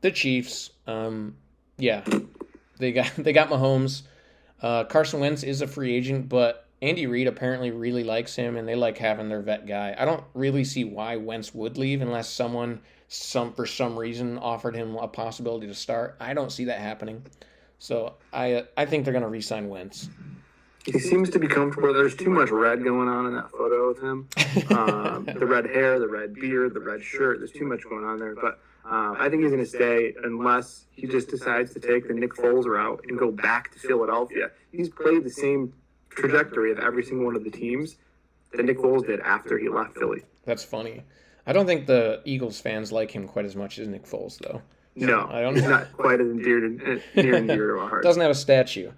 The Chiefs. Yeah, they got Mahomes. Carson Wentz is a free agent, but Andy Reid apparently really likes him, and they like having their vet guy. I don't really see why Wentz would leave unless someone, for some reason, offered him a possibility to start. I don't see that happening. So I think they're going to re-sign Wentz. He seems to be comfortable. There's too much red going on in that photo of him. The red hair, the red beard, the red shirt. There's too much going on there. But I think he's going to stay unless he just decides to take the Nick Foles route and go back to Philadelphia. He's played the same trajectory of every single one of the teams that Nick Foles did after he left Philly. That's funny. I don't think the Eagles fans like him quite as much as Nick Foles, though. So no, I don't. He's not quite as near and dear to our hearts. Doesn't have a statue.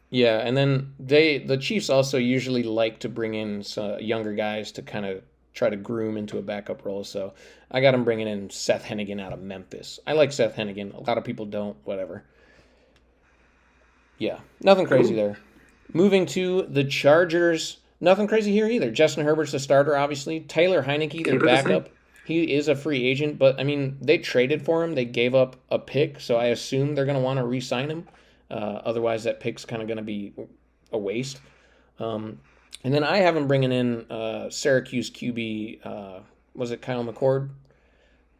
Yeah, and then the Chiefs also usually like to bring in younger guys to kind of try to groom into a backup role. So I got him bringing in Seth Hennigan out of Memphis. I like Seth Hennigan. A lot of people don't. Whatever. Yeah, nothing crazy there. Moving to the Chargers. Nothing crazy here either. Justin Herbert's the starter, obviously. Taylor Heineke, their backup. He is a free agent, but, I mean, they traded for him. They gave up a pick, so I assume they're going to want to re-sign him. Otherwise, that pick's kind of going to be a waste. And then I have him bringing in Syracuse QB, was it Kyle McCord?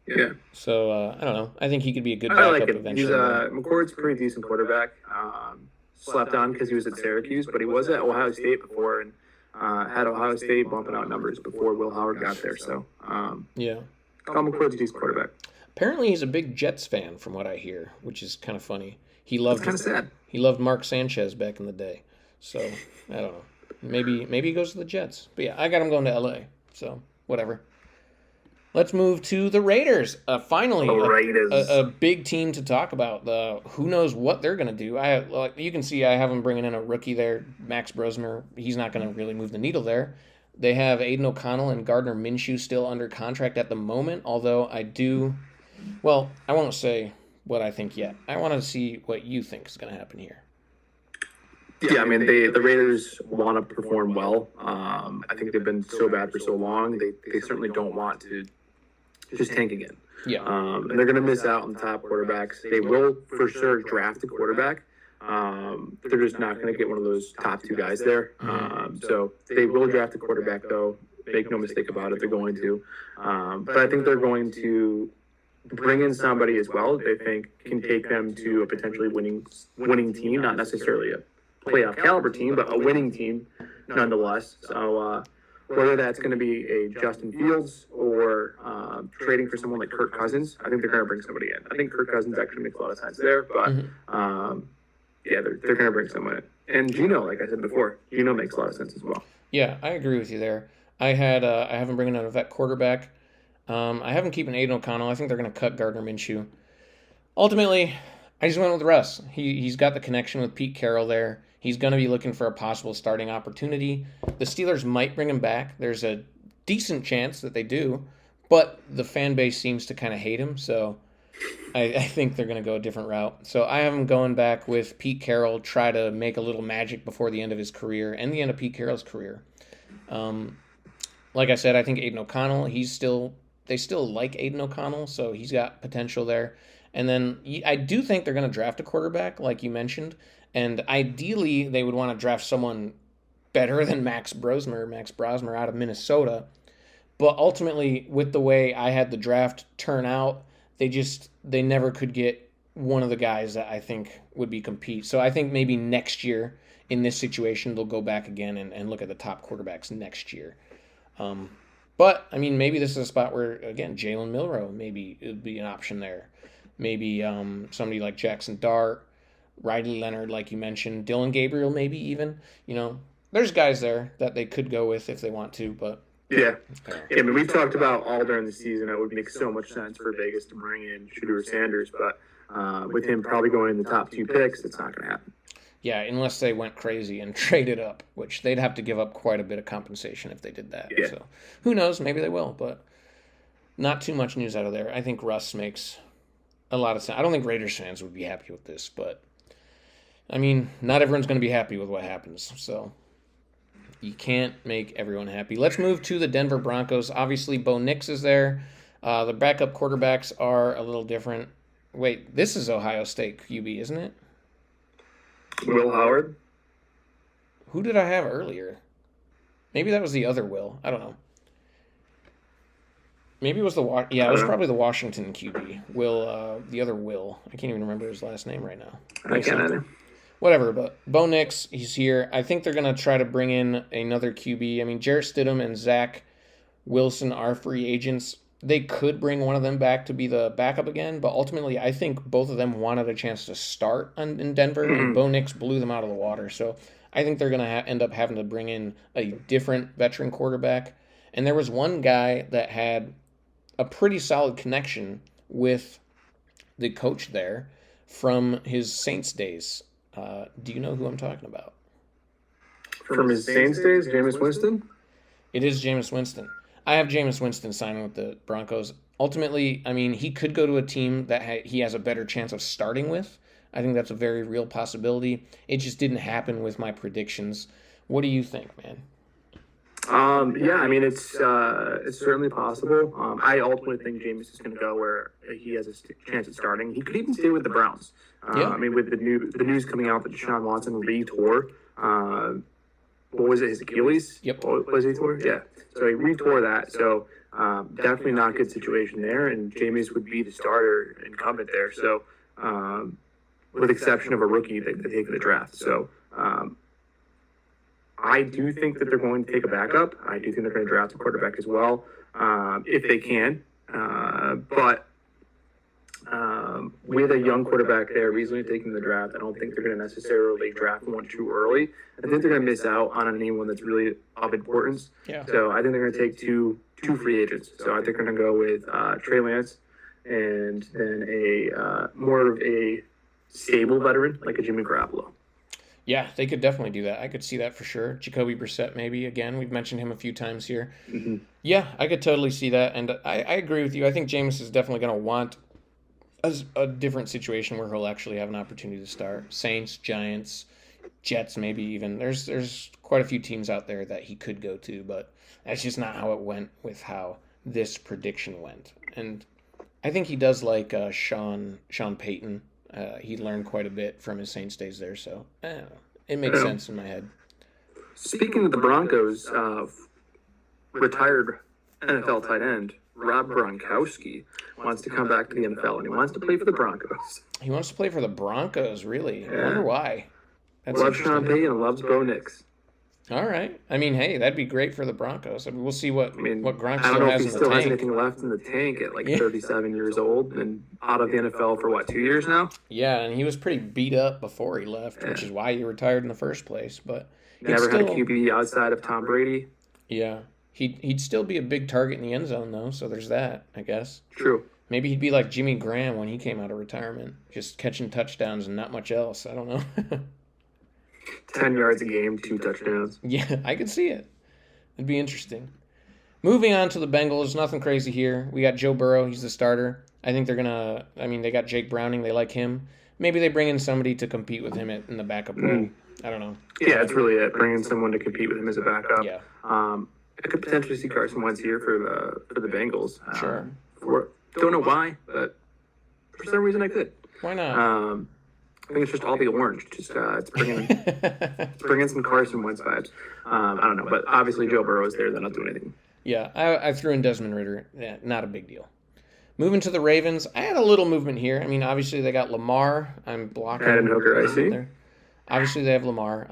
Yeah. So, I don't know. I think he could be a good backup eventually. McCord's a pretty decent quarterback. Slept on because he was at Syracuse, but he was at Ohio State before and had Ohio State bumping out numbers before Will Howard got there. So, yeah. Kyle McCord's a decent quarterback. Apparently, he's a big Jets fan, from what I hear, which is kind of funny. That's kind of sad. He loved Mark Sanchez back in the day. So, I don't know. Maybe he goes to the Jets. But yeah, I got him going to L.A. So, whatever. Let's move to the Raiders. Finally, a big team to talk about. Who knows what they're going to do. You can see I have them bringing in a rookie there, Max Brosmer. He's not going to really move the needle there. They have Aiden O'Connell and Gardner Minshew still under contract at the moment, although I won't say what I think yet. I want to see what you think is going to happen here. Yeah, I mean, the Raiders want to perform well. I think they've been so bad for so long. They certainly don't want to just tank again. Yeah. And they're going to miss out on the top quarterbacks. They will for sure draft a quarterback. They're just not going to get one of those top two guys there. So they will draft a quarterback, though. Make no mistake about it, they're going to. But I think they're going to bring in somebody as well that they think can take them to a potentially winning team, not necessarily a playoff caliber team, but a winning team nonetheless. So whether that's going to be a Justin Fields or trading for someone like Kirk Cousins, I think they're going to bring somebody in. I think Kirk Cousins actually makes a lot of sense there, but yeah, they're going to bring someone in. And Geno, like I said before, Geno makes a lot of sense as well. Yeah, I agree with you there. I have him bringing in a vet quarterback. I have him keeping Aiden O'Connell. I think they're going to cut Gardner Minshew. Ultimately, I just went with Russ. He's got the connection with Pete Carroll there. He's going to be looking for a possible starting opportunity. The Steelers might bring him back. There's a decent chance that they do, but the fan base seems to kind of hate him, so I think they're going to go a different route. So I have him going back with Pete Carroll, try to make a little magic before the end of his career and the end of Pete Carroll's career. Like I said, I think Aiden O'Connell, they still like Aiden O'Connell, so he's got potential there. And then I do think they're going to draft a quarterback, like you mentioned. And ideally, they would want to draft someone better than Max Brosmer out of Minnesota. But ultimately, with the way I had the draft turn out, they never could get one of the guys that I think would be compete. So I think maybe next year in this situation, they'll go back again and look at the top quarterbacks next year. But, I mean, maybe this is a spot where, again, Jalen Milroe, maybe it would be an option there. Maybe somebody like Jackson Dart, Riley Leonard, like you mentioned, Dylan Gabriel, maybe even. There's guys there that they could go with if they want to, but. Yeah. I mean, we talked about all during the season. It would make so much sense for Vegas to bring in Shedeur Sanders, but with him probably going in the top 2 picks, it's not going to happen. Yeah, unless they went crazy and traded up, which they'd have to give up quite a bit of compensation if they did that. Yeah. So who knows? Maybe they will, but not too much news out of there. I think Russ makes a lot of sense. I don't think Raiders fans would be happy with this, but I mean, not everyone's going to be happy with what happens. So you can't make everyone happy. Let's move to the Denver Broncos. Obviously, Bo Nix is there. The backup quarterbacks are a little different. Wait, this is Ohio State QB, isn't it? Will Howard. Who did I have earlier? Maybe that was the other Will. I don't know. Maybe it was it was probably the Washington QB. Will, the other Will. I can't even remember his last name right now. I can't either. Whatever, but Bo Nix, he's here. I think they're going to try to bring in another QB. I mean, Jarrett Stidham and Zach Wilson are free agents. They could bring one of them back to be the backup again, but ultimately I think both of them wanted a chance to start in Denver, and Bo Nix blew them out of the water. So I think they're going to end up having to bring in a different veteran quarterback. And there was one guy that had a pretty solid connection with the coach there from his Saints days. Do you know who I'm talking about? From his Saints days, Jameis Winston? It is Jameis Winston. I have Jameis Winston signing with the Broncos. Ultimately, I mean, he could go to a team that he has a better chance of starting with. I think that's a very real possibility. It just didn't happen with my predictions. What do you think, man? Yeah, I mean, it's certainly possible. I ultimately think Jameis is going to go where he has a chance at starting. He could even stay with the Browns. Yeah. I mean, with the news coming out that Deshaun Watson re-tore, what was it, his Achilles? Yep. What was he tore? Yeah. So he re-tore that. So definitely not a good situation there. And Jameis would be the starter incumbent there. So with the exception of a rookie that they take in the draft. So I do think that they're going to take a backup. I do think they're going to draft a quarterback as well, if they can. But with a young quarterback there, easily taking the draft, I don't think they're going to necessarily draft one too early. I think they're going to miss out on anyone that's really of importance. Yeah. So I think they're going to take two free agents. So I think they're going to go with Trey Lance and then a more of a stable veteran like a Jimmy Garoppolo. Yeah, they could definitely do that. I could see that for sure. Jacoby Brissett, maybe. Again, we've mentioned him a few times here. Mm-hmm. Yeah, I could totally see that. And I agree with you. I think Jameis is definitely going to want a different situation where he'll actually have an opportunity to start. Saints, Giants, Jets, maybe even. There's quite a few teams out there that he could go to, but that's just not how it went with how this prediction went. And I think he does like Sean Payton. He learned quite a bit from his Saints days there, so I don't know. It makes sense in my head. Speaking of the Broncos, retired NFL tight end Rob Gronkowski wants to come back to the NFL, and he wants to play for the Broncos. He wants to play for the Broncos, really? Yeah. I wonder why. That's loves Sean Payton and loves Bo Nix. All right. I mean, hey, that'd be great for the Broncos. I mean, we'll see what Gronk I don't know if he has in still the has tank. anything left in the tank at 37 years old and out of the NFL for 2 years now? Yeah, and he was pretty beat up before he left, which is why he retired in the first place. But never had a QB outside of Tom Brady. Yeah. He'd still be a big target in the end zone, though, so there's that, I guess. True. Maybe he'd be like Jimmy Graham when he came out of retirement, just catching touchdowns and not much else. I don't know. 10 yards a game, 2 touchdowns. Yeah, I could see it. It'd be interesting. Moving on to the Bengals, nothing crazy here. We got Joe Burrow, he's the starter. I think they're they got Jake Browning, they like him. Maybe they bring in somebody to compete with him in the backup role. I don't know. Yeah, that's really it. Bring in someone to compete with him as a backup. Yeah. I could potentially see Carson Wentz here for the Bengals. Sure. Don't know why, but for some reason I could. Why not? I think it's just all the orange. Just it's bringing some Carson Wentz vibes. I don't know, but obviously Joe Burrow is there. They're not doing anything. Yeah, I threw in Desmond Ridder. Yeah, not a big deal. Moving to the Ravens, I had a little movement here. I mean, obviously they got Lamar. I'm blocking. Hendon Hooker, I see. There. Obviously they have Lamar.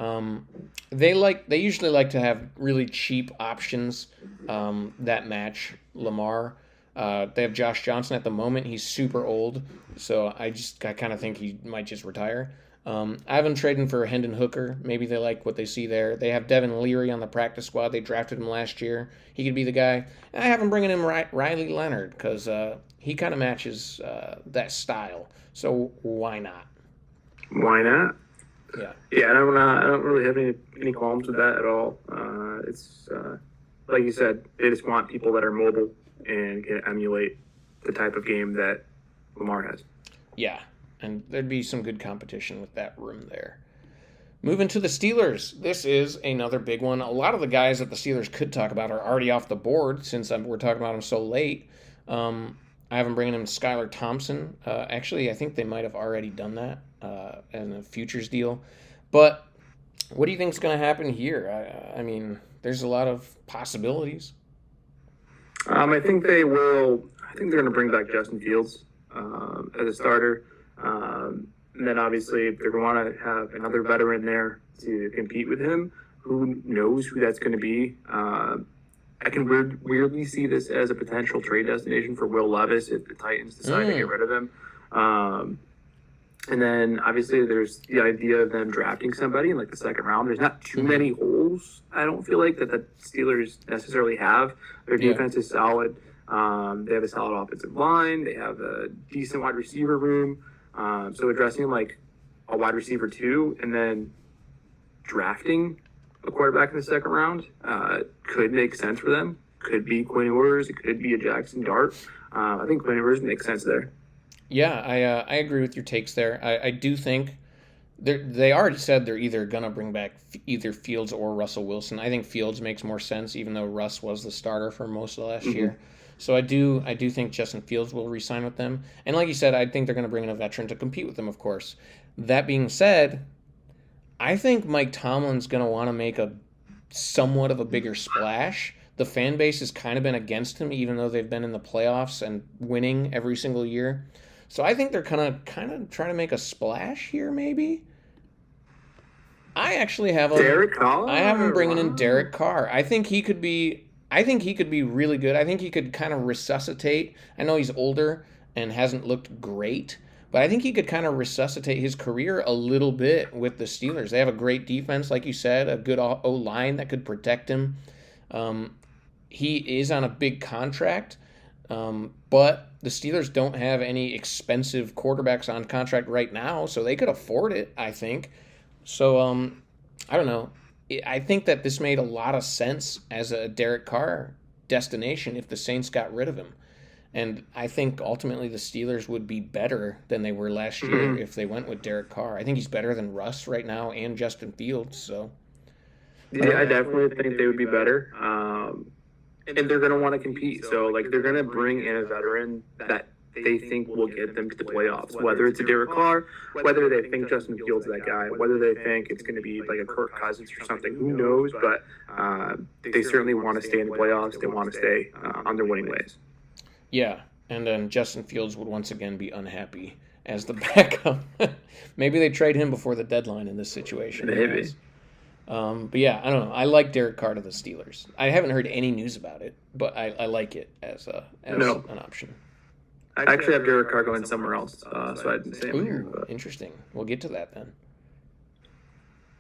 They usually like to have really cheap options that match Lamar. They have Josh Johnson at the moment. He's super old, so I kind of think he might just retire. I have him trading for Hendon Hooker. Maybe they like what they see there. They have Devin Leary on the practice squad. They drafted him last year. He could be the guy. And I have him bringing in Riley Leonard because he kind of matches that style. So why not? Why not? Yeah. Yeah, I don't really have any qualms with that at all. It's like you said, they just want people that are mobile and can emulate the type of game that Lamar has. Yeah, and there'd be some good competition with that room there. Moving to the Steelers, this is another big one. A lot of the guys that the Steelers could talk about are already off the board since we're talking about them so late. I have them bringing in Skylar Thompson. Actually, I think they might have already done that in a futures deal. But what do you think is going to happen here? I mean, there's a lot of possibilities. I think they will. I think they're going to bring back Justin Fields as a starter. And then obviously, if they're going to want to have another veteran there to compete with him, who knows who that's going to be? I can weirdly see this as a potential trade destination for Will Levis if the Titans decide to get rid of him. And then obviously there's the idea of them drafting somebody in like the second round. There's not too many holes, I don't feel like, that the Steelers necessarily have. Their defense is solid. They have a solid offensive line. They have a decent wide receiver room. So addressing like a wide receiver too, and then drafting a quarterback in the second round could make sense for them. Could be Quinn Ewers. It could be a Jackson Dart. I think Quinn Ewers makes sense there. Yeah, I agree with your takes there. I do think they already said they're either going to bring back either Fields or Russell Wilson. I think Fields makes more sense, even though Russ was the starter for most of last year. So I do think Justin Fields will re-sign with them. And like you said, I think they're going to bring in a veteran to compete with them, of course. That being said, I think Mike Tomlin's going to want to make a somewhat of a bigger splash. The fan base has kind of been against him, even though they've been in the playoffs and winning every single year. So I think they're kind of trying to make a splash here, maybe. I actually have Derek Carr. I have him bringing in Derek Carr. I think he could be really good. I think he could kind of resuscitate. I know he's older and hasn't looked great, but I think he could kind of resuscitate his career a little bit with the Steelers. They have a great defense, like you said, a good O-line that could protect him. He is on a big contract, but the Steelers don't have any expensive quarterbacks on contract right now, so they could afford it, I think. So, I don't know. I think that this made a lot of sense as a Derek Carr destination if the Saints got rid of him. And I think ultimately the Steelers would be better than they were last year if they went with Derek Carr. I think he's better than Russ right now and Justin Fields. So yeah, I definitely think they would be better. And they're going to want to compete. So, like, they're going to bring in a veteran that they think will get them to the playoffs, whether it's a Derek Carr, whether they think Justin Fields is that guy, whether they think it's going to be like a Kirk Cousins or something. Who knows? But they certainly want to stay in the playoffs. They want to stay on their winning ways. yeah, and then Justin Fields would once again be unhappy as the backup. Maybe they trade him before the deadline in this situation. Maybe. But yeah, I don't know. I like Derek Carr to the Steelers. I haven't heard any news about it, but I like it as an option. I actually have Derek Carr going somewhere else, so I didn't say him here. But Interesting. We'll get to that then.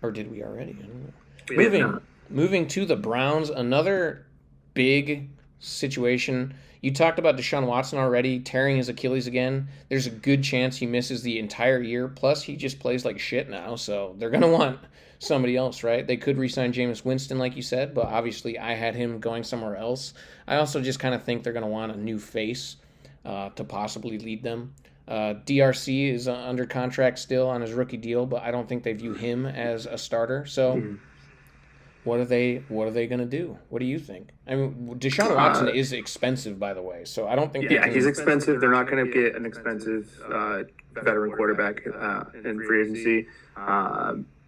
Or did we already? I don't know. Moving to the Browns, another big situation. You talked about Deshaun Watson already tearing his Achilles again. There's a good chance he misses the entire year. Plus, he just plays like shit now, so they're going to want somebody else, right? They could re-sign Jameis Winston, like you said, but obviously I had him going somewhere else. I also just kind of think they're going to want a new face to possibly lead them. DRC is under contract still on his rookie deal, but I don't think they view him as a starter. So what are they going to do? What do you think? I mean, Deshaun Watson is expensive, by the way, so I don't think he's expensive. They're not going to get an expensive veteran quarterback in free agency.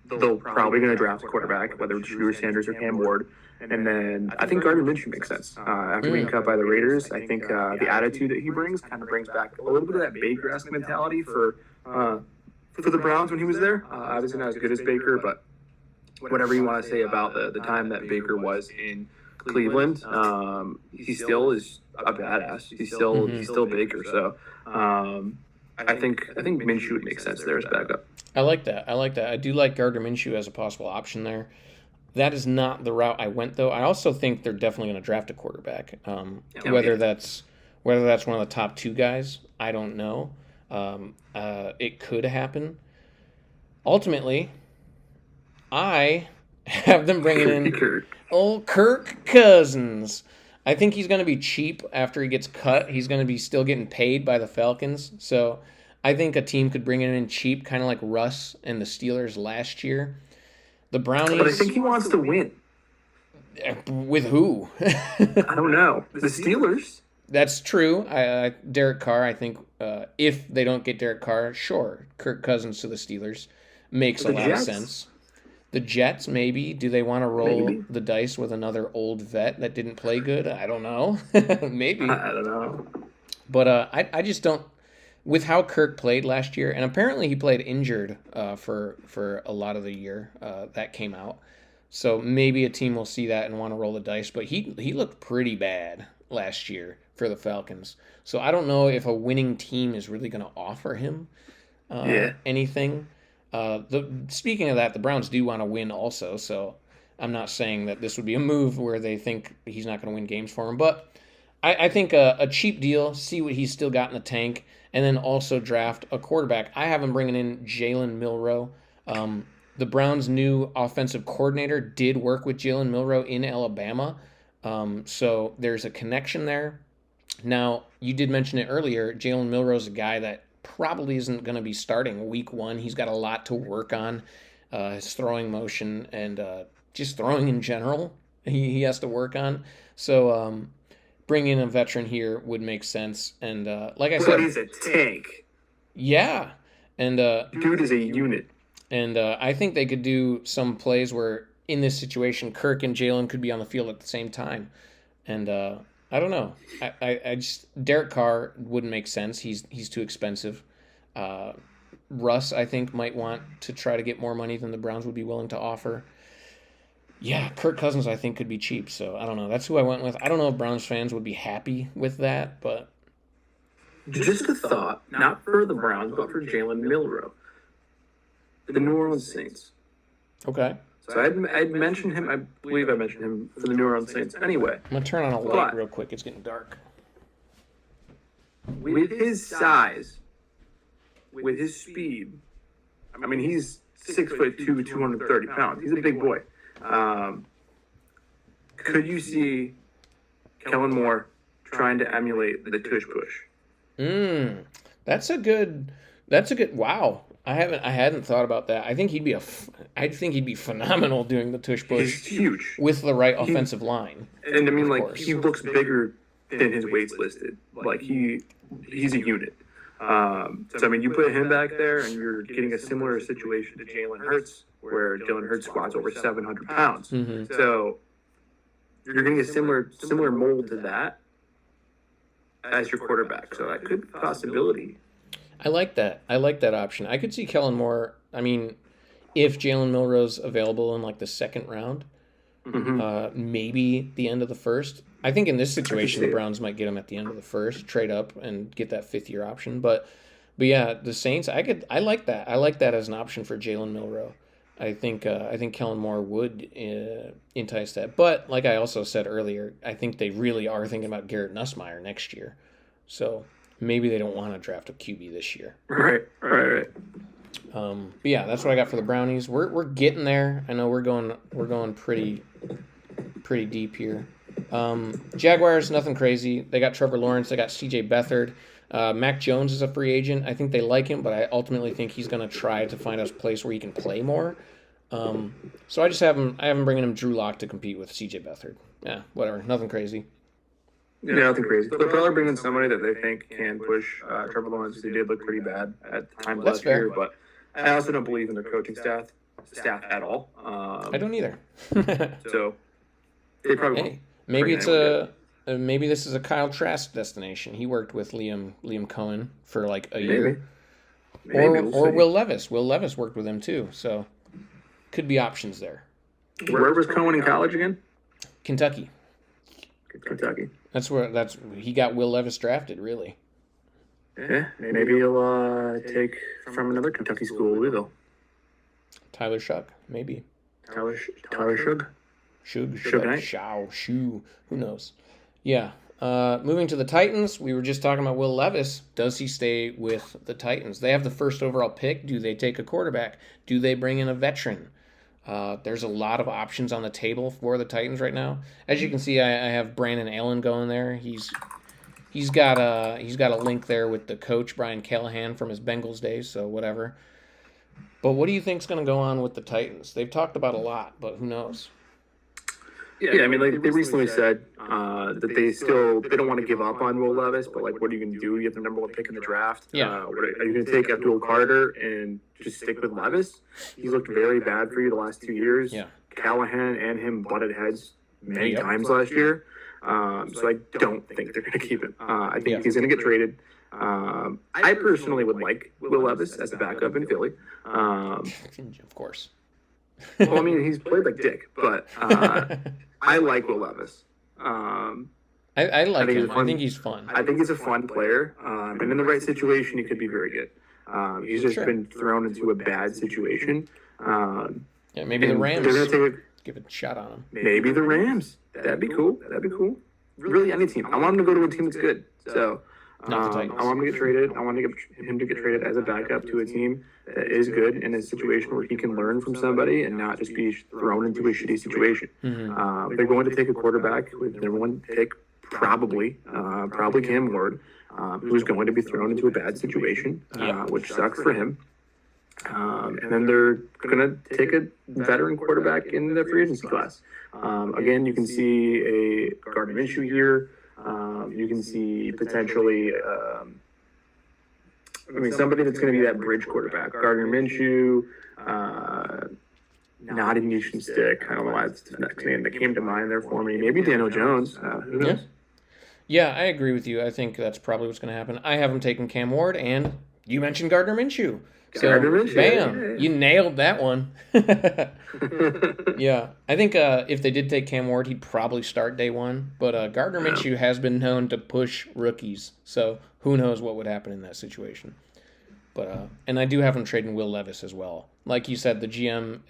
They're probably going to draft a quarterback, whether it's Drew Sanders or Cam Ward. And then I think Gardner Minshew makes sense. After being cut by the Raiders, I think the attitude that he brings kind of brings back a little bit of that Baker-esque mentality for the Browns when he was there. Obviously not as good as Baker, but whatever you want to say about the time that Baker was in Cleveland, he still is a badass. He's still Baker. So I think Minshew would make sense there as backup. I like that. I do like Gardner Minshew as a possible option there. That is not the route I went, though. I also think they're definitely going to draft a quarterback. Whether that's one of the top two guys, I don't know. It could happen. Ultimately, I have them bringing in old Kirk Cousins. I think he's going to be cheap after he gets cut. He's going to be still getting paid by the Falcons. So I think a team could bring him in cheap, kind of like Russ and the Steelers last year. The Brownies. But I think he wants to win. With who? I don't know. The Steelers. That's true. Derek Carr, I think if they don't get Derek Carr, sure, Kirk Cousins to the Steelers makes a The lot of Jets, sense. The Jets, maybe. Do they want to roll maybe. the dice with another old vet that didn't play good? I don't know. Maybe. I don't know. But I just don't. With how Kirk played last year, and apparently he played injured for a lot of the year that came out. So maybe a team will see that and want to roll the dice. But he looked pretty bad last year for the Falcons. So I don't know if a winning team is really going to offer him Yeah. anything. Speaking of that, the Browns do want to win also. So I'm not saying that this would be a move where they think he's not going to win games for him, but I think a cheap deal, see what he's still got in the tank, and then also draft a quarterback. I have him bringing in Jalen Milroe. The Browns' new offensive coordinator did work with Jalen Milroe in Alabama, so there's a connection there. Now, you did mention it earlier. Jalen Milroe's a guy that probably isn't going to be starting week one. He's got a lot to work on, his throwing motion and just throwing in general. He has to work on. So bringing in a veteran here would make sense. And like I But said, he's a tank. yeah, and Dude is a unit. I think they could do some plays where in this situation, Kirk and Jalen could be on the field at the same time. And I don't know. I just Derek Carr wouldn't make sense. He's too expensive. Russ, I think, might want to try to get more money than the Browns would be willing to offer. Yeah, Kirk Cousins, I think, could be cheap. So I don't know. That's who I went with. I don't know if Browns fans would be happy with that, but Just a thought, not for the Browns, but for Jalen Milroe. The New Orleans Saints. okay. So I'd mentioned him, I believe I mentioned him for the New Orleans Saints anyway. I'm gonna turn on a light real quick. It's getting dark. With his size, with his speed, I mean, he's 6'2", 230 pounds. He's a big boy. Could you see Kellen Moore trying to emulate the tush push? That's a good. That's a good. Wow. I hadn't thought about that. I think I think he'd be phenomenal doing the tush push He's huge. with the right offensive line. And I mean, Of like, course. he looks bigger than his weight's listed. Like, he's a unit. So, I mean, you put him back there, and you're getting a similar situation to Jalen Hurts, where Jalen Hurts squats over 700 pounds. So, you're getting a similar mold to that as your quarterback. So, that could be a possibility. I like that. I like that option. I could see Kellen Moore. I mean, if Jalen Milroe's available in like the second round, maybe the end of the first. I think in this situation the Browns might get him at the end of the first, trade up and get that 5th year option. But yeah, the Saints. I like that. I like that as an option for Jalen Milroe. I think Kellen Moore would entice that. But like I also said earlier, I think they really are thinking about Garrett Nussmeier next year. So maybe they don't want to draft a QB this year. Right. But yeah, that's what I got for the Brownies. We're getting there. I know we're going pretty deep here. Jaguars, nothing crazy. They got Trevor Lawrence. They got C.J. Beathard. Mac Jones is a free agent. I think they like him, but I ultimately think he's going to try to find a place where he can play more. So I just have him bringing him Drew Lock to compete with C.J. Beathard. Yeah, whatever. Nothing crazy. Yeah, nothing crazy. They'll probably bring in somebody that they think can push Trevor Lawrence. He did look pretty bad at the time That's last fair. year, but I also don't believe in their coaching staff at all. I don't either. So they probably won't. Hey, maybe bring anyone maybe this is a Kyle Trask destination. He worked with Liam Cohen for like a Maybe. year. Maybe Or Will Levis. Will Levis worked with him too, so could be options there. Where was Cohen in college again? Kentucky. Kentucky. That's he got Will Levis drafted, really. Yeah, maybe he'll take from another Kentucky school, Louisville. Tyler Shuck, maybe. Tyler Shug. Suge Knight. Shao, Shu, who knows? Yeah. Moving to the Titans, we were just talking about Will Levis. Does he stay with the Titans? They have the first overall pick. Do they take a quarterback? Do they bring in a veteran? There's a lot of options on the table for the Titans right now. As you can see, I have Brandon Allen going there. He's got a link there with the coach Brian Callahan from his Bengals days. So whatever. But what do you think's going to go on with the Titans? They've talked about a lot, but who knows? Yeah, I mean, like they recently said that they don't want to give up on Will Levis, but like, what are you going to do? You have the number one pick in the draft. Yeah. Are you going to take Abdul Carter and just stick with Levis? He's looked very bad for you the last 2 years. Yeah. Callahan and him butted heads many times last year. So I don't think they're going to keep him. I think he's going to get traded. I personally would like Will Levis as a backup in Philly. Of course. Well, I mean, he's played like dick, but I like Will Levis. I like him. I think he's fun. I think he's a fun player, and in the right situation, he could be very good. He's just been thrown into a bad situation. Maybe the Rams they're gonna give a shot on him. Maybe the Rams. That'd be cool. Really, any team. I want him to go to a team that's good. So Not the Titans. I want him to get traded. I want him to get traded as a backup to a team that is good in a situation where he can learn from somebody and not just be thrown into a shitty situation. Mm-hmm. They're going to take a quarterback with their one pick, probably Cam Ward, who's going to be thrown into a bad situation, which sucks for him. And then they're going to take a veteran quarterback in the free agency class. Again, you can see a Gardner Minshew here. You can see potentially, somebody that's going to be that bridge quarterback. Gardner Minshew, not an Houston stick. I don't know why it's the next name that came to mind there for me. Maybe Daniel Jones. Who knows? Yeah, I agree with you. I think that's probably what's going to happen. I haven't taken Cam Ward, and you mentioned Gardner Minshew. So, bam, you nailed that one. Yeah, I think if they did take Cam Ward, he'd probably start day one. But Gardner Minshew has been known to push rookies, so who knows what would happen in that situation. But and I do have him trading Will Levis as well. Like you said, the GM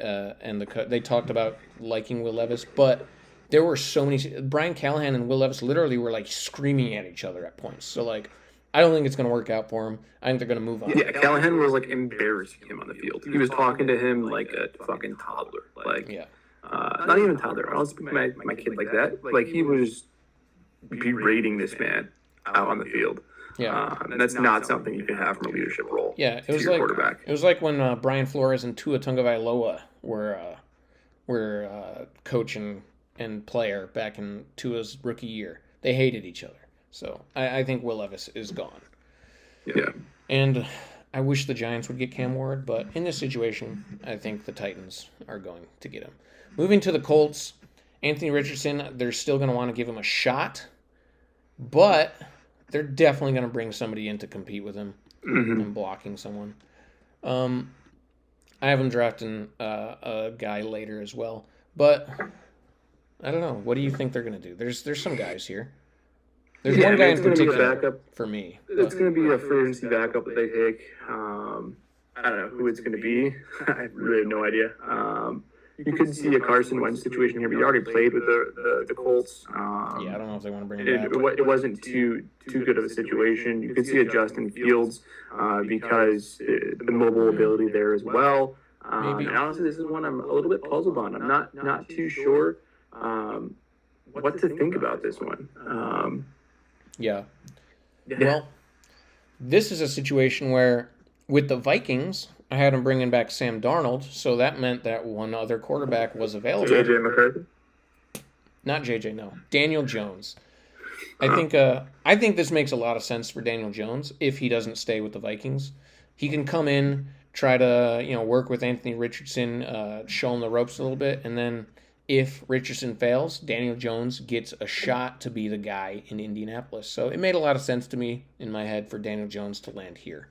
and they talked about liking Will Levis, but there were so many. Brian Callahan and Will Levis literally were like screaming at each other at points. So like, I don't think it's going to work out for him. I think they're going to move on. Yeah, Callahan was like embarrassing him on the field. He was talking to him like a fucking toddler. Like, not even a toddler. I don't speak to my kid like that. Like, he was berating this man out on the field. Yeah, and that's not something you can have from a leadership role. Yeah, it was like quarterback. It was like when Brian Flores and Tua Tagovailoa were coach and player back in Tua's rookie year. They hated each other. So I think Will Levis is gone. Yeah. And I wish the Giants would get Cam Ward, but in this situation, I think the Titans are going to get him. Moving to the Colts, Anthony Richardson, they're still going to want to give him a shot, but they're definitely going to bring somebody in to compete with him and blocking someone. I have him drafting a guy later as well, but I don't know. What do you think they're going to do? There's some guys here. There's one guy in particular for me. It's going to be a free agency backup that they take. I don't know who it's going to be. I really have no idea. You could see a Carson Wentz situation here, but he already played with the Colts. I don't know if they want to bring him back. It wasn't too good of a situation. You could see a Justin Fields because the mobile ability there as well. Maybe. And honestly, this is one I'm a little bit puzzled on. I'm not too sure what to think about this one. Yeah. Well, this is a situation where with the Vikings, I had them bringing back Sam Darnold, so that meant that one other quarterback was available. JJ McCarthy? Not JJ, no. Daniel Jones. I think this makes a lot of sense for Daniel Jones if he doesn't stay with the Vikings. He can come in, try to work with Anthony Richardson, show him the ropes a little bit, and then if Richardson fails, Daniel Jones gets a shot to be the guy in Indianapolis. So it made a lot of sense to me in my head for Daniel Jones to land here.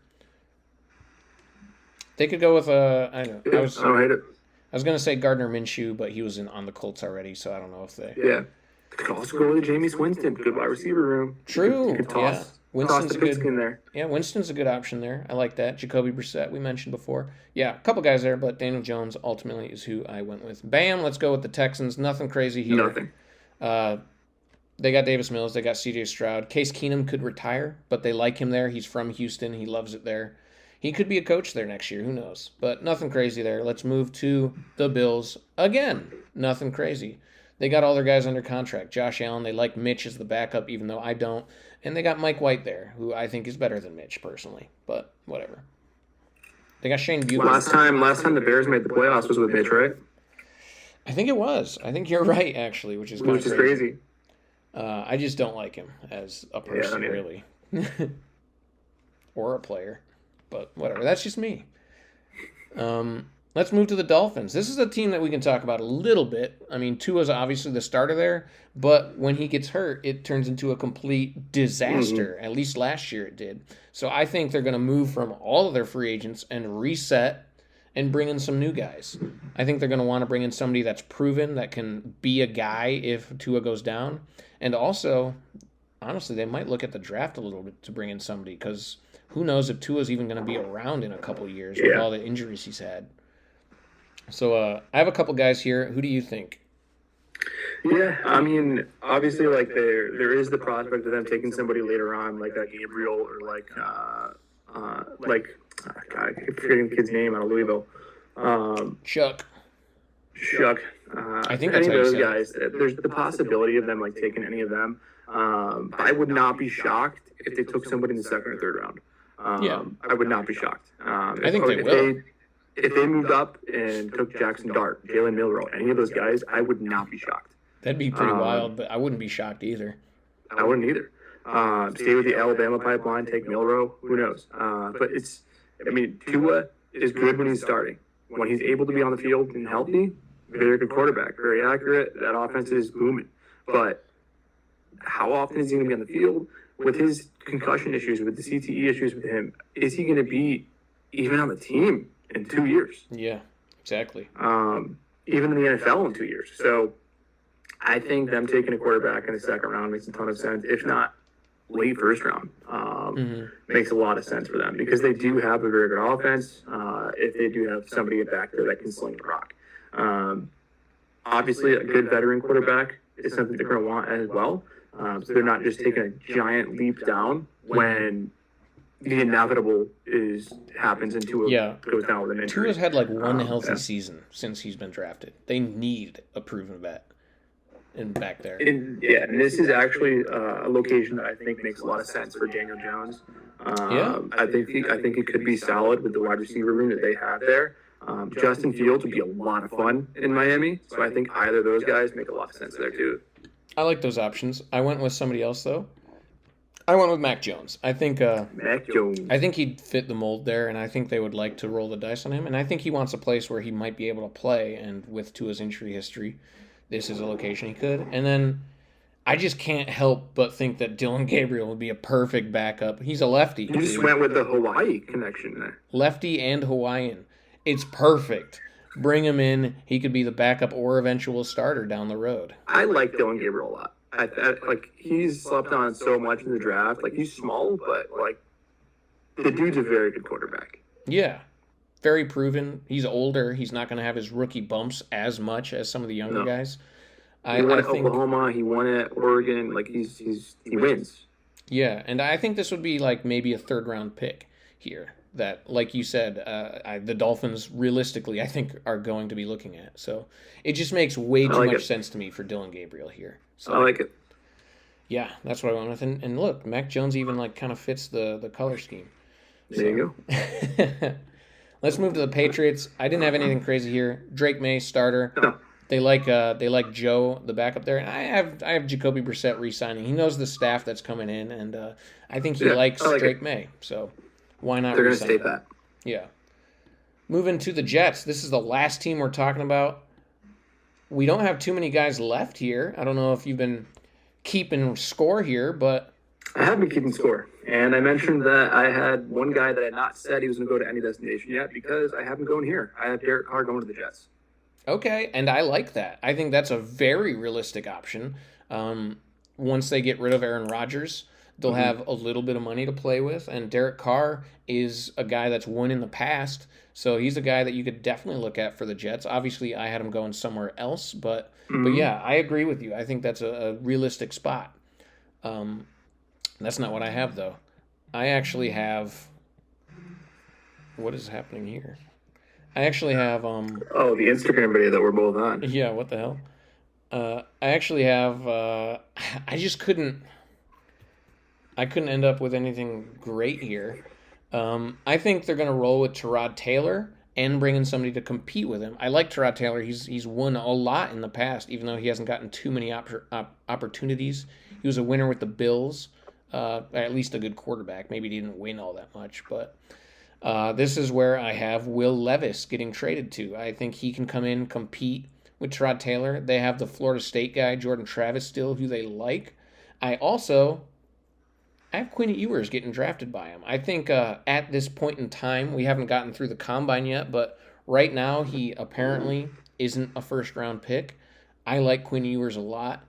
They could go with I was going to say Gardner Minshew, but he was on the Colts already, so I don't know if they. Yeah. They could also go with Jameis Winston, good wide receiver room. True. You could toss the pigskin there. Yeah, Winston's a good option there. I like that. Jacoby Brissett, we mentioned before. Yeah, a couple guys there, but Daniel Jones ultimately is who I went with. Bam, let's go with the Texans. Nothing crazy here. Nothing. They got Davis Mills. They got C.J. Stroud. Case Keenum could retire, but they like him there. He's from Houston. He loves it there. He could be a coach there next year. Who knows? But nothing crazy there. Let's move to the Bills again. Nothing crazy. They got all their guys under contract. Josh Allen, they like Mitch as the backup, even though I don't. And they got Mike White there, who I think is better than Mitch, personally. But whatever. They got Shane Buechler. Last time the Bears made the playoffs was with Mitch, right? I think it was. I think you're right, actually, which is kind which of is crazy. crazy. I just don't like him as a Yeah, I person, don't either. really, or a player. But whatever. That's just me. Let's move to the Dolphins. This is a team that we can talk about a little bit. I mean, Tua's obviously the starter there, but when he gets hurt, it turns into a complete Hmm. disaster. At least last year it did. So I think they're going to move from all of their free agents and reset and bring in some new guys. I think they're going to want to bring in somebody that's proven that can be a guy if Tua goes down. And also, honestly, they might look at the draft a little bit to bring in somebody because who knows if Tua's even going to be around in a couple years with Yeah. all the injuries he's had. So I have a couple guys here. Who do you think? Yeah, I mean, obviously, like there is the prospect of them taking somebody later on, like Gabriel or God, I keep forgetting the kid's name out of Louisville. Chuck. Shuck, I think that's any how of you those say it. guys. There's the possibility of them like taking any of them. I would not be shocked if they took somebody in the second or third round. Yeah, I would not be shocked. I think they will. If they moved up and took Jackson Dart, Jalen Milrow, any of those guys, I would not be shocked. That'd be pretty wild, but I wouldn't be shocked either. I wouldn't either. Stay with the Alabama pipeline, take Milrow. Who knows? But I mean, Tua is good when he's starting. When he's able to be on the field and healthy, very good quarterback, very accurate. That offense is booming. But how often is he going to be on the field? With his concussion issues, with the CTE issues with him, is he going to be even on the team in 2 years? Yeah, exactly. Even in the NFL in 2 years. So I think them taking a quarterback in the second round makes a ton of sense. If not, late first round makes a lot of sense for them because they do have a very good offense. If they do have somebody back there that can sling the rock, obviously a good veteran quarterback is something they're going to want as well. So they're not just taking a giant leap down when the inevitable happens and Tua Yeah. goes down with an injury. Tua's had like one healthy Yeah. season since he's been drafted. They need a proven vet in back there. And this is actually a location that I think makes a lot of sense for Daniel Jones. Yeah. I think it could be solid with the wide receiver room that they have there. Justin Fields would be a lot of fun in Miami, so I think either of those guys make a lot of sense there too. I like those options. I went with somebody else though. I went with Mac Jones. I think Mac Jones. I think he'd fit the mold there, and I think they would like to roll the dice on him. And I think he wants a place where he might be able to play. And with Tua's injury history, this is a location he could. And then I just can't help but think that Dylan Gabriel would be a perfect backup. He's a lefty. You just went with the Hawaii connection there. Lefty and Hawaiian. It's perfect. Bring him in. He could be the backup or eventual starter down the road. I like Dylan Gabriel a lot. Like he's slept on so much in the draft. Like he's small, but like the dude's a very good quarterback. Yeah. Very proven. He's older. He's not going to have his rookie bumps as much as some of the younger No. guys. He won at Oklahoma. He won at Oregon. Like he wins. Yeah, and I think this would be like maybe a third round pick here. That, like you said, the Dolphins realistically, I think, are going to be looking at. So it just makes way too much sense to me for Dylan Gabriel here. So I like it. yeah, that's what I went with. And look, Mac Jones even like kind of fits the color scheme. There you go. Let's move to the Patriots. I didn't have anything crazy here. Drake May starter. No. They like Joe, the backup there, and I have Jacoby Brissett re-signing. He knows the staff that's coming in, and I think he likes Drake May. So why not? They're going to stay that. Yeah. Moving to the Jets. This is the last team we're talking about. We don't have too many guys left here. I don't know if you've been keeping score here, but I have been keeping score. And I mentioned that I had one guy that had not said he was going to go to any destination yet because I have him going here. I have Derek Carr going to the Jets. Okay, and I like that. I think that's a very realistic option. Once they get rid of Aaron Rodgers, they'll have a little bit of money to play with, and Derek Carr is a guy that's won in the past, so he's a guy that you could definitely look at for the Jets. Obviously, I had him going somewhere else, but yeah, I agree with you. I think that's a realistic spot. That's not what I have, though. I actually have... What is happening here? I actually have the Instagram video that we're both on. Yeah, what the hell? I actually have I just couldn't end up with anything great here. I think they're going to roll with Tyrod Taylor and bring in somebody to compete with him. I like Tyrod Taylor. He's won a lot in the past, even though he hasn't gotten too many opportunities. He was a winner with the Bills, at least a good quarterback. Maybe he didn't win all that much, but this is where I have Will Levis getting traded to. I think he can come in, compete with Tyrod Taylor. They have the Florida State guy, Jordan Travis, still, who they like. I have Quinn Ewers getting drafted by him. I think at this point in time, we haven't gotten through the combine yet, but right now he apparently isn't a first-round pick. I like Quinn Ewers a lot.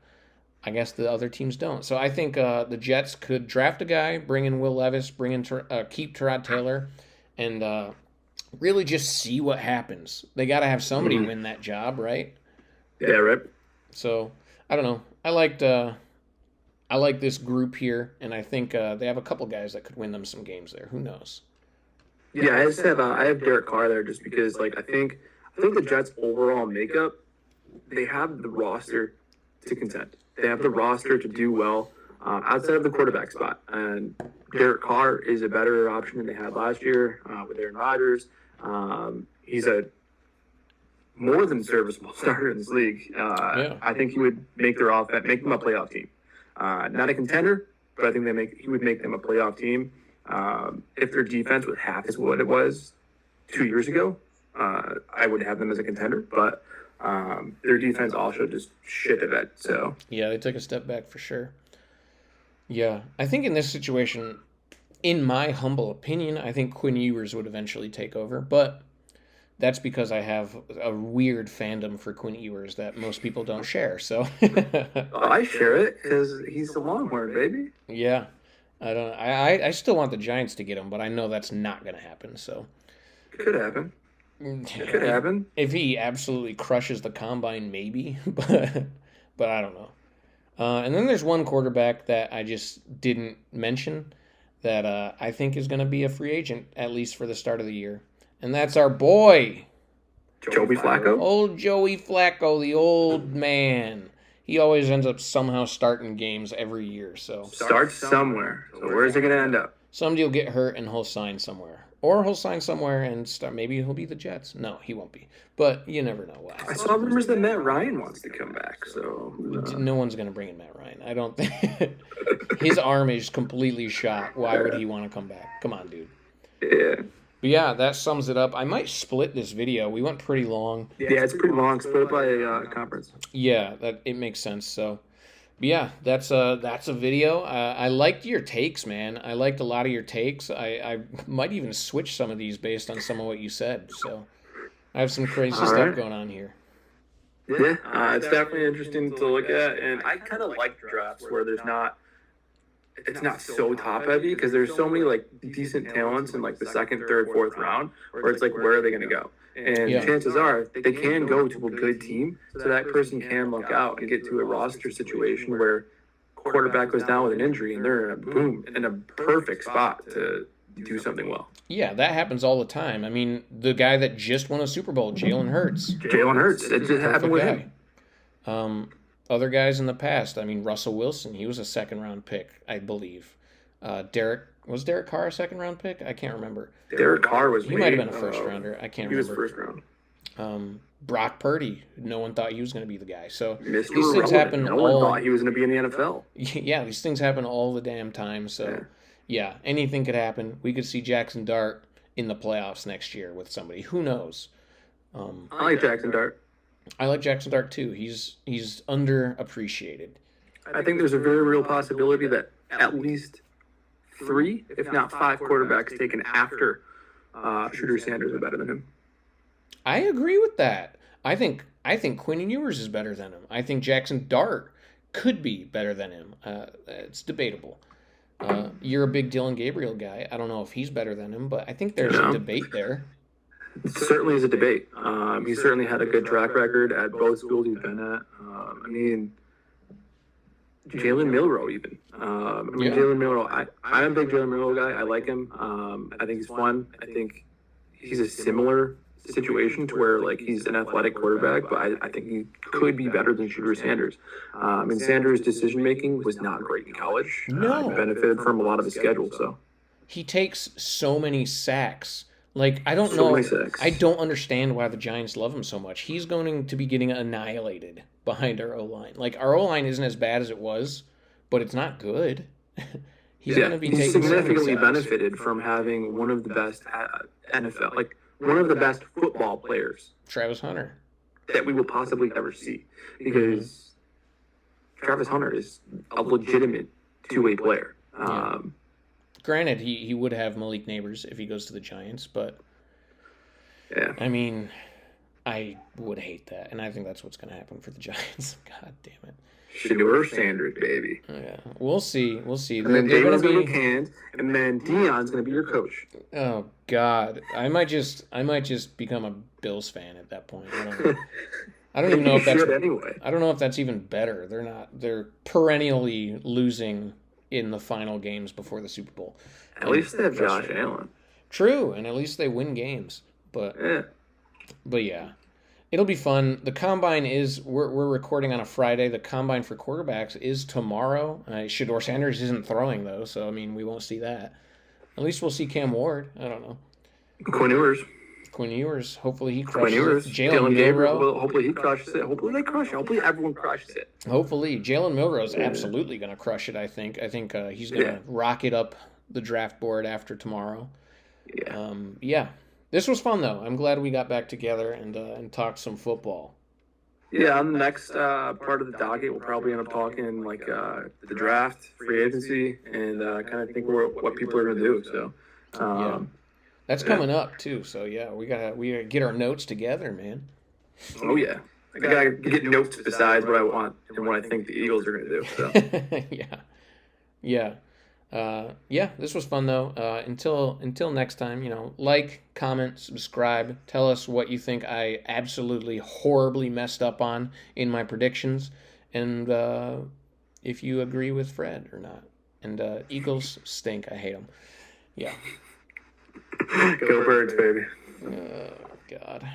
I guess the other teams don't. So I think the Jets could draft a guy, bring in Will Levis, keep Tyrod Taylor, and really just see what happens. They got to have somebody win that job, right? Yeah, right. So I don't know. I like this group here, and I think they have a couple guys that could win them some games there. Who knows? Yeah, I have Derek Carr there just because I think the Jets' overall makeup, they have the roster to contend. They have the roster to do well outside of the quarterback spot, and Derek Carr is a better option than they had last year with Aaron Rodgers. He's a more than serviceable starter in this league. I think he would make them a playoff team. Not a contender, but I think he would make them a playoff team. If their defense was half as what it was 2 years ago, I would have them as a contender. But their defense also just shit a bit. So yeah, they took a step back for sure. Yeah, I think in this situation, in my humble opinion, I think Quinn Ewers would eventually take over, but that's because I have a weird fandom for Quinn Ewers that most people don't share. So I share it because he's the Longhorn, baby. Yeah, I don't. I still want the Giants to get him, but I know that's not going to happen. So it could happen. It could happen if he absolutely crushes the combine, maybe. But I don't know. And then there's one quarterback that I just didn't mention that I think is going to be a free agent at least for the start of the year. And that's our boy, Joey Flacco. Old Joey Flacco, the old man. He always ends up somehow starting games every year. So starts somewhere. So where's it going to end up? Somebody will get hurt and he'll sign somewhere. Or he'll sign somewhere and start. Maybe he'll be the Jets. No, he won't be. But you never know what happens. I saw rumors that Matt Ryan wants to come back. So no one's going to bring in Matt Ryan. I don't think. His arm is completely shot. Why would he want to come back? Come on, dude. Yeah. But yeah, that sums it up. I might split this video. We went pretty long. Yeah, it's pretty long. Split by conference. Yeah, it makes sense. So, but yeah, that's a video. I liked your takes, man. I liked a lot of your takes. I might even switch some of these based on some of what you said. So, I have some crazy stuff going on here. Yeah, it's definitely interesting to look at, and I kind of like drafts where it's not so top heavy because there's so many decent talents in the second, third, fourth round where it's where are they going to go? And chances are they can go to a good team, so that person can luck out and get to a roster situation where quarterback goes down with an injury and they're in a perfect spot to do something well. Yeah, that happens all the time. I mean, the guy that just won a Super Bowl, Jalen Hurts. It just happened with him. Other guys in the past, I mean, Russell Wilson, he was a second-round pick, I believe. Was Derek Carr a second-round pick? I can't remember. Derek Carr was. He might have been a first-rounder. I can't remember. He was first round. Brock Purdy, no one thought he was going to be the guy. So Mr. these things happen. No one thought he was going to be in the NFL. Yeah, these things happen all the damn time. So yeah, anything could happen. We could see Jackson Dart in the playoffs next year with somebody. Who knows? I like Jackson Dart. I like Jackson Dart too. He's underappreciated. I think there's a very real possibility that at least 3, if not 5 quarterbacks taken after Shooter Sanders are better than him. I agree with that. I think Quinn Ewers is better than him. I think Jackson Dart could be better than him. It's debatable. You're a big Dylan Gabriel guy. I don't know if he's better than him, but I think there's a debate there. It certainly is a debate. He certainly had a good track record at both schools he's been at. Jalen Milroe even. Jalen Milroe, I'm a big Jalen Milroe guy. I like him. I think he's fun. I think he's a similar situation to where he's an athletic quarterback, but I think he could be better than Shooter Sanders. Sanders' decision making was not great in college. No, he benefited from a lot of his schedule. So he takes so many sacks Like, I don't So many know. sacks. I don't understand why the Giants love him so much. He's going to be getting annihilated behind our O line. Like, our O line isn't as bad as it was, but it's not good. He's going Yeah, to be he's taking 70 significantly sacks. benefited from having one of the best NFL, like one of the best football players Travis Hunter. that we will possibly ever see, Mm-hmm. because Travis Hunter is a legitimate two-way player. Yeah. Granted, he would have Malik Neighbors if he goes to the Giants, but Yeah, I mean, I would hate that, and I think that's what's going to happen for the Giants. God damn it. Shador Sanders, baby. Yeah, we'll see. We'll see. And then They're Damon's going going to to be. canned, and then Dion's going to be your coach. Oh God, I might just become a Bills fan at that point. I don't know. I don't even know if that's. Anyway. I don't know if that's even better. They're not. They're perennially losing in the final games before the Super Bowl. At least they have Josh Allen. True, and at least they win games. But yeah, it'll be fun. The combine is we're recording on a Friday. The combine for quarterbacks is tomorrow. Shador Sanders isn't throwing though, so I mean we won't see that. At least we'll see Cam Ward. I don't know. Quinn Ewers. Hopefully he crushes it. Jalen Gabriel. Well, hopefully he crushes it. Hopefully they crush it. Hopefully everyone crushes it. Hopefully Jalen Milroe is absolutely going to crush it. I think he's going to rocket up the draft board after tomorrow. Yeah. This was fun though. I'm glad we got back together and talked some football. Yeah, on the next part of the docket, we'll probably end up talking like the draft, free agency, and kind of think what people are going to do. So, that's coming up too. So yeah, we gotta get our notes together, man. Oh yeah, I gotta get notes besides what I want and what I think the Eagles are going to do. So. Yeah. This was fun though. Until next time, like, comment, subscribe. Tell us what you think I absolutely horribly messed up on in my predictions, and if you agree with Fred or not. And Eagles stink. I hate them. Yeah. Go Birds, baby. Oh God.